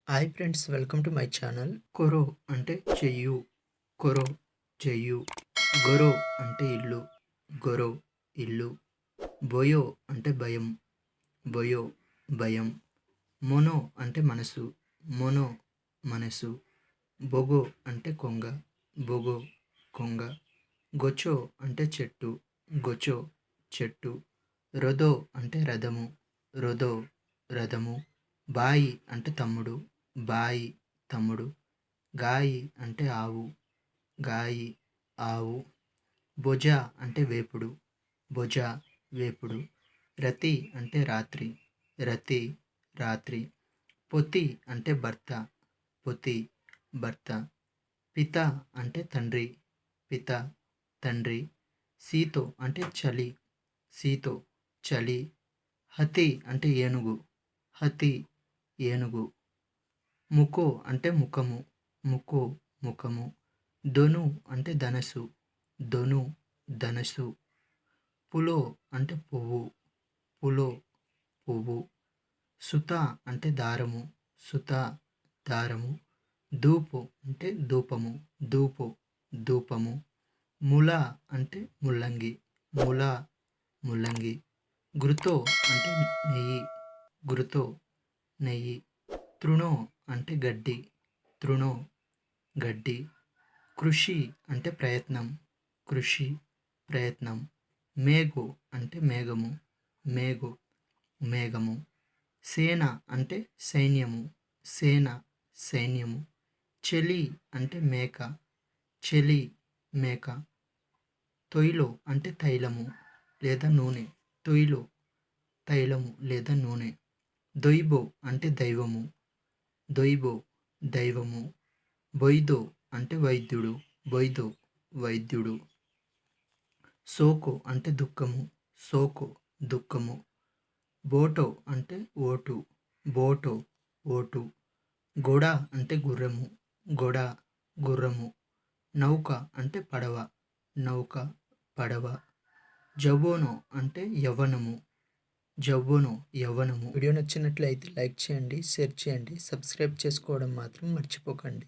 Hi friends, welcome to my channel. కొరో అంటే చెయ్యు, కొరో చెయ్యు. గొరో అంటే ఇల్లు, గొరో ఇల్లు. బొయో అంటే భయం, బొయో భయం. మొనో అంటే మనసు, మొనో మనసు. బొగో అంటే కొంగ, బొగో కొంగ. గొచో అంటే చెట్టు, గొచో చెట్టు. రొదో అంటే రథము, రొదో రథము. బాయి అంటే తమ్ముడు, బాయి తమ్ముడు. గాయి అంటే ఆవు, గాయి ఆవు. బొజ అంటే వేపుడు, బొజ వేపుడు. రతి అంటే రాత్రి, రతి రాత్రి. పొతి అంటే భర్త, పొతి భర్త. పిత అంటే తండ్రి, పిత తండ్రి. సీతో అంటే చలి, సీతో చలి. హతి అంటే ఏనుగు, హతి ఏనుగు. ముకో అంటే ముఖము, ముకో ముఖము. దొను అంటే ధనస్సు, దొను ధనస్సు. పులో అంటే పువ్వు, పులో పువ్వు. సుత అంటే దారము, సుత దారము. ధూపు అంటే ధూపము, ధూపు ధూపము. ముల అంటే ముల్లంగి, ముల ముల్లంగి. ఘృతో అంటే నెయ్యి, ఘృతో నెయ్యి. తృణో అంటే గడ్డి, తృణో గడ్డి. కృషి అంటే ప్రయత్నం, కృషి ప్రయత్నం. మేఘు అంటే మేఘము, మేఘు మేఘము. సేన అంటే సైన్యము, సేన సైన్యము. చెలి అంటే మేక, చెలి మేక. తొయిలో అంటే తైలము లేదా నూనె, తొయిలో తైలము లేదా నూనె. దొయిబో అంటే దైవము, దొయిబో దైవము. బొయ్దో అంటే వైద్యుడు, బొయ్దో వైద్యుడు. సోకో అంటే దుఃఖము, సోకో దుఃఖము. బోటో అంటే ఓటు, బోటో ఓటు. గొడ అంటే గుర్రము, గొడ గుర్రము. నౌక అంటే పడవ, నౌక పడవ. జబోనో అంటే యవ్వనము, జవ్వను యవ్వనము. వీడియో నచ్చినట్లయితే లైక్ చేయండి, షేర్ చేయండి, సబ్స్క్రైబ్ చేసుకోవడం మాత్రం మర్చిపోకండి.